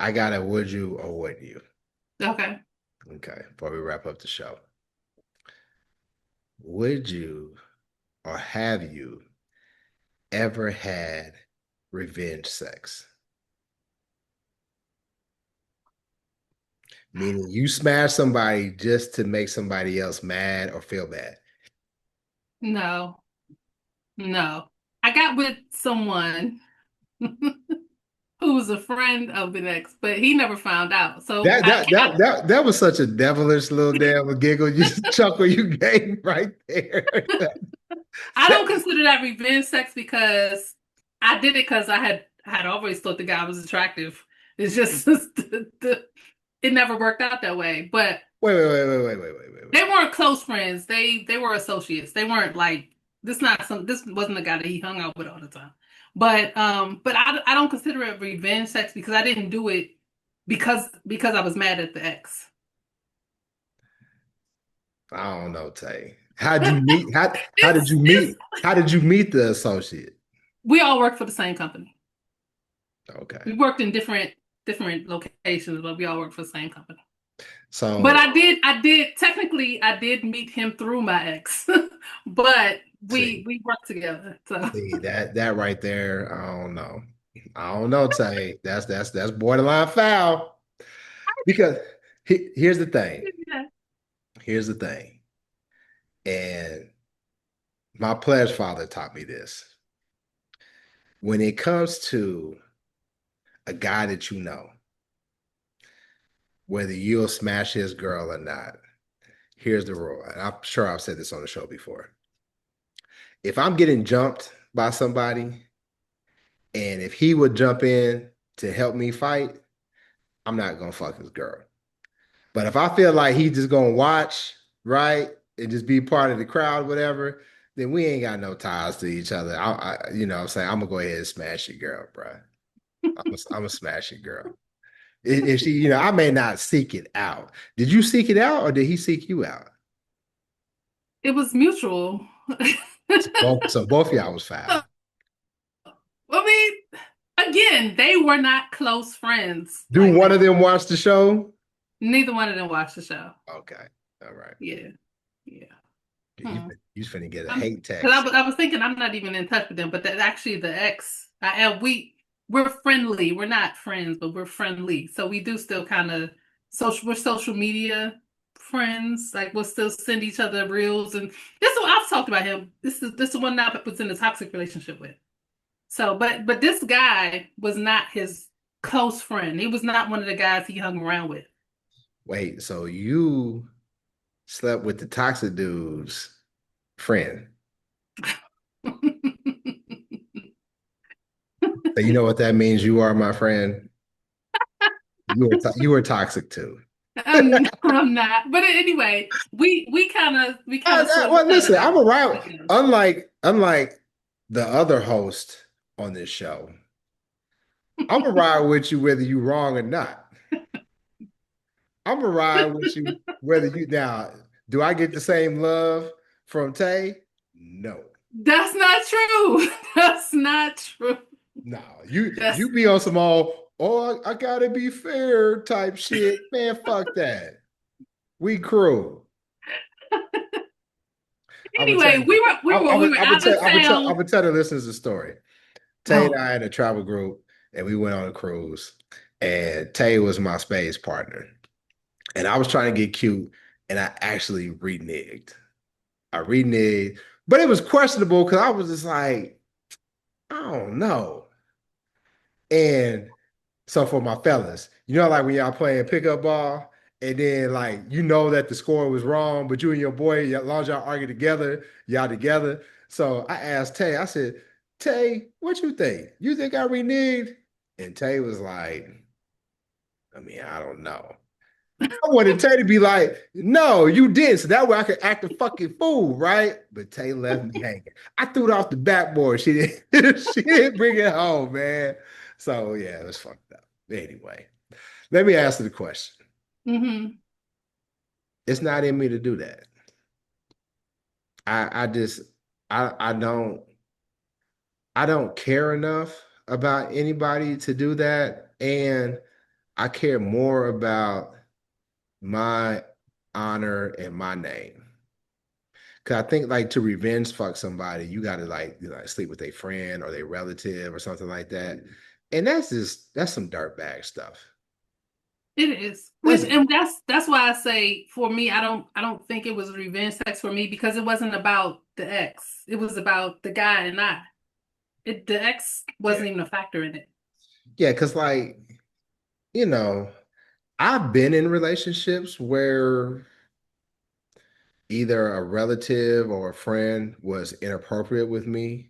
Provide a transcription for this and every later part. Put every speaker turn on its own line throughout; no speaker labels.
I got a would you or wouldn't you?
Okay.
Okay, before we wrap up the show. Would you or have you ever had revenge sex? Meaning you smash somebody just to make somebody else mad or feel bad.
No, no. I got with someone who was a friend of the ex, but he never found out. So
That
I
that that
can't.
that that was such a devilish little damn giggle, you chuckle you gave right there.
I don't consider that revenge sex because I did it because I had always thought the guy was attractive. It's just it never worked out that way. But they
Wait.
weren't close friends. They were associates. They weren't like this wasn't the guy that he hung out with all the time. But I don't consider it revenge sex because I didn't do it because I was mad at the ex.
I don't know, Tay. How'd you meet? How did you
It's
meet? How did you meet the associate?
we all work for the same company.
Okay.
We worked in different locations, but we all work for the same company. But
So
technically I did meet him through my ex, but
see,
we worked together. So
see that right there, I don't know. I don't know, Tay. That's borderline foul. Because here's the thing.
yeah.
Here's the thing. And my pledge father taught me this. When it comes to a guy that you know, whether you'll smash his girl or not, here's the rule. And I'm sure I've said this on the show before. If I'm getting jumped by somebody, and if he would jump in to help me fight, I'm not gonna fuck his girl. But if I feel like he's just gonna watch, right, and just be part of the crowd, whatever, then we ain't got no ties to each other. You know what I'm saying? I'm gonna go ahead and smash your girl, bro. I'm gonna smash your girl. If she, I may not seek it out. Did you seek it out or did he seek you out?
It was mutual.
So both of y'all was foul.
I mean, again, they were not close friends
Do
like
one
that.
of them watch the show?
Neither one of them watched the show.
Okay. All right.
Yeah, yeah.
You
Hmm.
you finna get a
I'm
hate
because
text.
I was thinking I'm not even in touch with them, but that actually the ex, we're friendly. We're not friends, but we're friendly. So we do still kind of social. We're social media friends. Like we'll still send each other reels, and this is what I've talked about him. This is one that I was in a toxic relationship with. So, but this guy was not his close friend. He was not one of the guys he hung around with.
Wait, so you slept with the toxic dude's friend. So you know what that means? You are my friend. You were toxic too.
I'm not. But anyway, we kind of saw each
Well,
other
listen, I'm
out.
around. Unlike the other host on this show, I'm gonna ride with you whether you wrong or not. I'm gonna ride with you whether you now. Do I get the same love from Tay? No.
That's not true. That's not true.
No, you
That's
you be on some all, oh, I gotta be fair type shit. Man, fuck that. We crew. I'm gonna tell
anyway,
you.
we were out of
I'm
town.
gonna tell the listeners a story. Tay and
Oh,
I had a travel group, and we went on a cruise. And Tay was my space partner, and I was trying to get cute, and I actually reneged. I reneged, but it was questionable because I was just like, I don't know. And so for my fellas, like when y'all playing pickup ball, and then like that the score was wrong, but you and your boy, as long as y'all argue together, y'all together. So I asked Tay, I said, Tay, what you think? You think I reneged? And Tay was like, I mean, I don't know. I wanted Tay to be like, no, you did. So that way I could act a fucking fool, right? But Tay left me hanging. I threw it off the backboard. She didn't, she didn't bring it home, man. So yeah, it was fucked up. Anyway, let me answer the question.
hmm
It's not in me to do that. I just I don't care enough about anybody to do that. And I care more about my honor and my name. Cause I think like to revenge fuck somebody, you gotta like, sleep with a friend or their relative or something like that. And that's some dirtbag stuff.
It is.
That's
Which and that's why I say for me, I don't think it was revenge sex for me because it wasn't about the ex. It was about the guy and I. The ex
yeah.
wasn't even a factor in it.
Yeah, because like, you know, I've been in relationships where either a relative or a friend was inappropriate with me.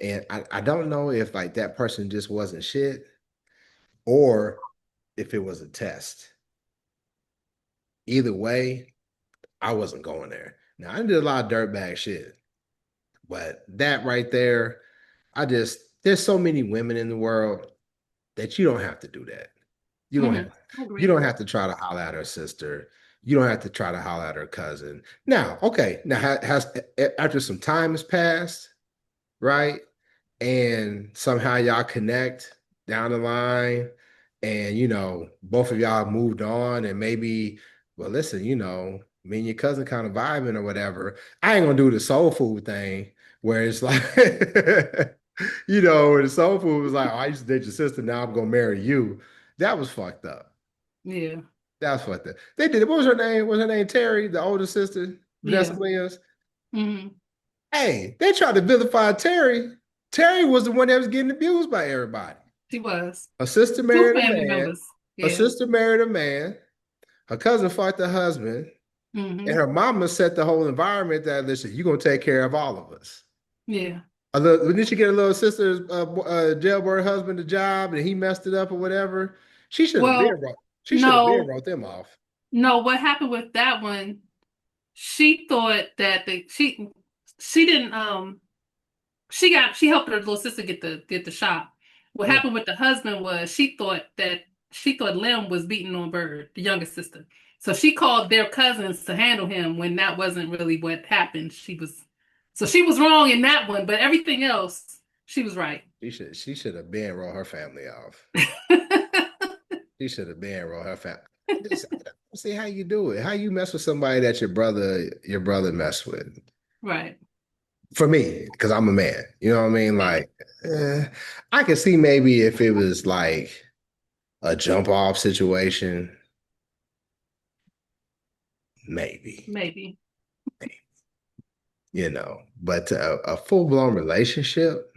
And I don't know if like that person just wasn't shit or if it was a test. Either way, I wasn't going there. Now I did a lot of dirtbag shit, but that right there, there's so many women in the world that you don't have to do that. You don't have
I
you
agree.
don't have to try to holler at her sister. You don't have to try to holler at her cousin. Now, okay, now after some time has passed, right? And somehow y'all connect down the line, and both of y'all moved on, and maybe, well, listen, me and your cousin kind of vibing or whatever. I ain't gonna do the soul food thing where it's like, where the soul food was like, oh, I used to date your sister, now I'm gonna marry you. That was fucked up.
Yeah.
That was fucked up. They did it. What was her name? Was her name Terry, the older sister, Vanessa
Yeah.
Williams?
hmm
Hey, they tried to vilify Terry. Terry was the one that was getting abused by everybody.
She was.
Her sister
Two
married a
family
man.
members.
Her
Yeah.
sister married a man. Her cousin fucked her husband. And
hmm
her mama set the whole environment that, listen, you're going to take care of all of us.
Yeah.
Didn't she get a little sister's jailbird husband a job and he messed it up or whatever? She should have been
Well,
wrote. She should have been
no,
wrote them off.
no, what happened with that one, she thought that she didn't she helped her little sister get the shot. What
Mm.
happened with the husband was she thought Lim was beating on Bird, the youngest sister. So she called their cousins to handle him when that wasn't really what happened. She was wrong in that one, but everything else she was right.
She should have been wrote her family off. She should have been wrote her family. I don't see how you do it. How you mess with somebody that your brother messed with.
Right.
For me, because I'm a man, you know what I mean?
Yeah.
Like, I could see maybe if it was like a jump off situation, maybe,
Maybe.
but a full blown relationship,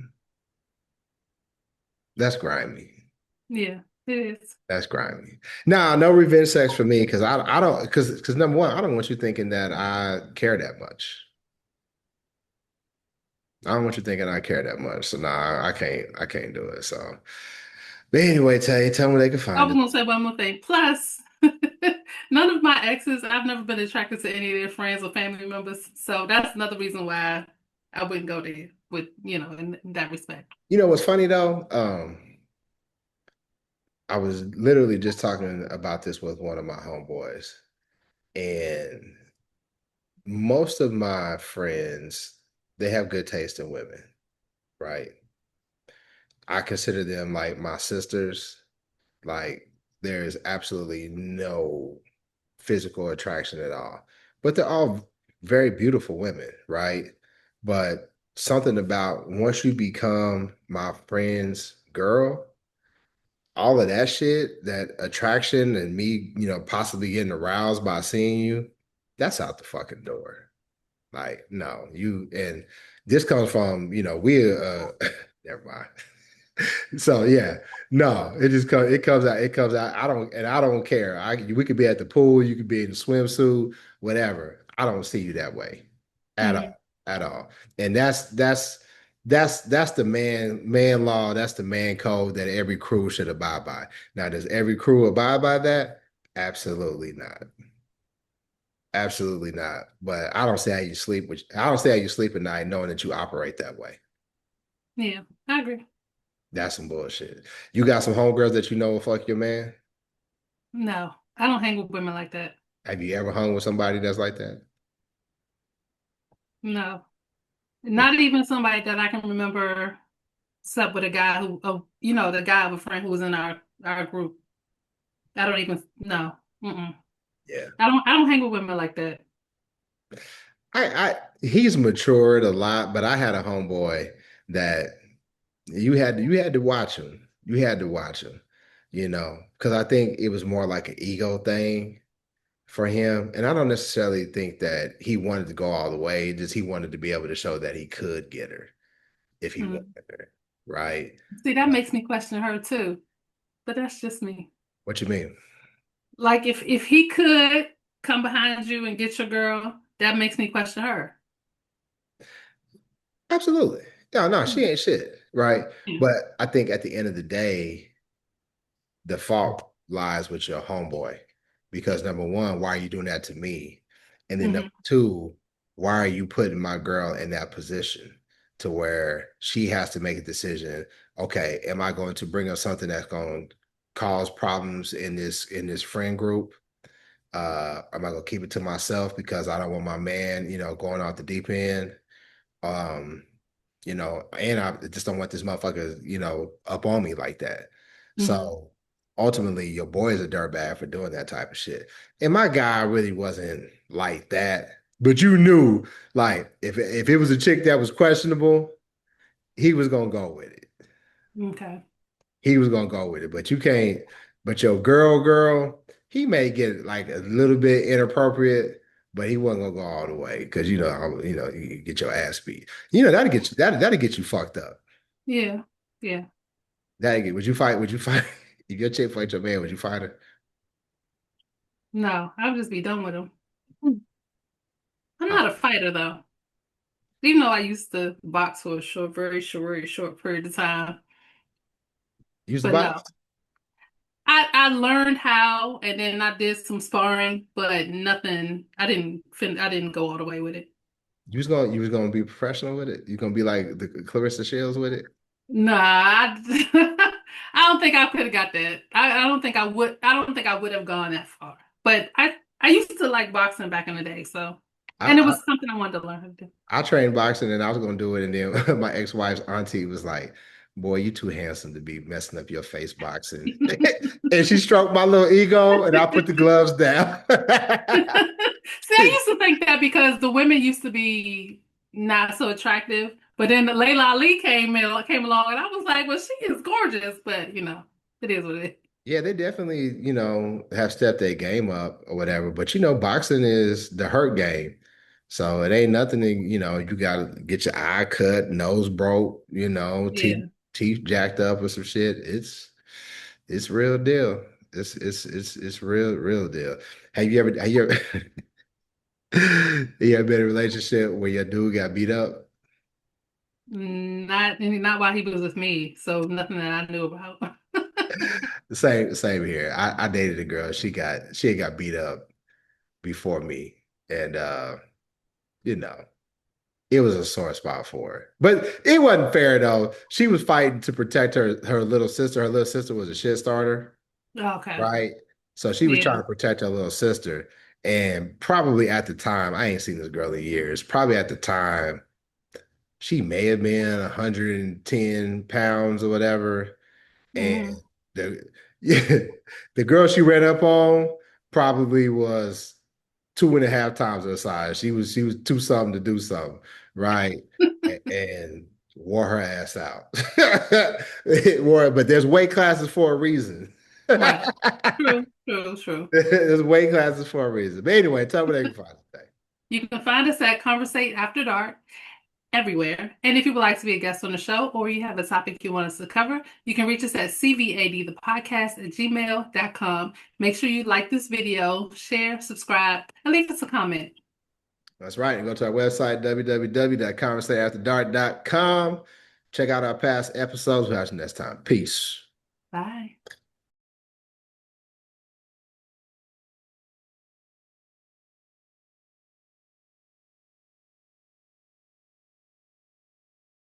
that's grimy.
Yeah, it is.
That's grimy. Nah, no revenge sex for me because I don't because number one, I don't want you thinking that I care that much. I don't want you thinking I care that much. So nah, I can't do it. So, but anyway, tell me they can
I
find
was
it.
gonna say one more thing. Plus, none of my exes, I've never been attracted to any of their friends or family members. So that's another reason why I wouldn't go there with, in that respect.
You know what's funny though? I was literally just talking about this with one of my homeboys, and most of my friends, they have good taste in women, right? I consider them like my sisters. Like there is absolutely no physical attraction at all. But they're all very beautiful women, right? But something about once you become my friend's girl, all of that shit, that attraction and me, possibly getting aroused by seeing you, that's out the fucking door. Like, no, and this comes from, never mind. So yeah, no, it comes out. I don't care. We could be at the pool, you could be in a swimsuit, whatever. I don't see you that way at
Hmm
all, at all. And that's the man law, that's the man code that every crew should abide by. Now, does every crew abide by that? Absolutely not. Absolutely not. But I don't see how you sleep at night knowing that you operate that way.
Yeah, I agree.
That's some bullshit. You got some homegirls that you know will fuck your man?
No, I don't hang with women like that.
Have you ever hung with somebody that's like that?
No, not even somebody that I can remember slept with a guy the guy of a friend who was in our group. I don't even no. Mm-mm.
Yeah.
I don't hang with women like that.
He's matured a lot, but I had a homeboy that you had to watch him. You had to watch him, because I think it was more like an ego thing for him. And I don't necessarily think that he wanted to go all the way, just he wanted to be able to show that he could get her if he wanted
Mm.
her, right?
See, that makes me question her too. But that's just me.
What you mean?
Like if he could come behind you and get your girl, that makes me question her.
Absolutely. No, no, she
Mm.
ain't shit, right?
Yeah.
But I think at the end of the day, the fault lies with your homeboy because number one, why are you doing that to me? And then number
Hmm.
two, why are you putting my girl in that position to where she has to make a decision? Okay, am I going to bring up something that's going to cause problems in this friend group? Am I going to keep it to myself because I don't want my man, going off the deep end? Um, and I just don't want this motherfucker, up on me like that.
Hmm.
So ultimately, your boy is a dirtbag for doing that type of shit. And my guy really wasn't like that. But you knew, like, if it was a chick that was questionable, he was gonna go with it.
Okay.
He was gonna go with it. But you can't, but your girl, he may get like a little bit inappropriate, but he wasn't gonna go all the way because you get your ass beat. That'll get you fucked up.
Yeah. Yeah.
Would you fight? Would you fight? If your chick fight your man, would you fight her?
No, I'll just be done with him. I'm
Uh,
not a fighter though. Even though I used to box for a short, very short period of time.
use the
But no.
box.
I learned how and then I did some sparring, but nothing I didn't go all the way with it.
You was gonna be professional with it. You gonna be like the Clarissa Shields with it.
Nah, I don't think I could have got that. I don't think I don't think I would have gone that far. But I used to like boxing back in the day, so and it
I,
was something I wanted to learn how to do.
I trained boxing and I was gonna do it, and then my ex-wife's auntie was like, "Boy, you too handsome to be messing up your face boxing." And she stroked my little ego, and I put the gloves down.
See, I used to think that because the women used to be not so attractive, but then the Layla Ali came along, and I was like, well, she is gorgeous, but it is what it is.
Yeah, they definitely, have stepped their game up or whatever. But boxing is the hurt game. So it ain't nothing to, you gotta get your eye cut, nose broke, teeth
Yeah.
teeth jacked up or some shit. It's real deal. It's real deal. Have you ever you ever been in a relationship where your dude got beat up?
Not while he was with me, so nothing that I knew about.
Same here. I dated a girl. She had got beat up before me. And you know, it was a sore spot for her. But it wasn't fair though. She was fighting to protect her little sister. Her little sister was a shit starter,
Okay.
right? So she was trying
Yeah.
to protect her little sister. And probably at the time, I ain't seen this girl in years. Probably at the time, she may have been 110 pounds or whatever. And
Hmm.
the yeah, the girl she ran up on probably was two and a half times her size. She was two something to do something, right? And wore her ass out. But there's weight classes for a reason.
Right. True. True. True.
There's weight classes for a reason. But anyway, tell me what they can find today.
You can find us at Conversate After Dark everywhere. And if you would like to be a guest on the show or you have a topic you want us to cover, you can reach us at cvadthepodcast@gmail.com. Make sure you like this video, share, subscribe, and leave us a comment.
That's right. And go to our website, www.conversateafterdark.com. Check out our past episodes. We'll have you next time. Peace.
Bye.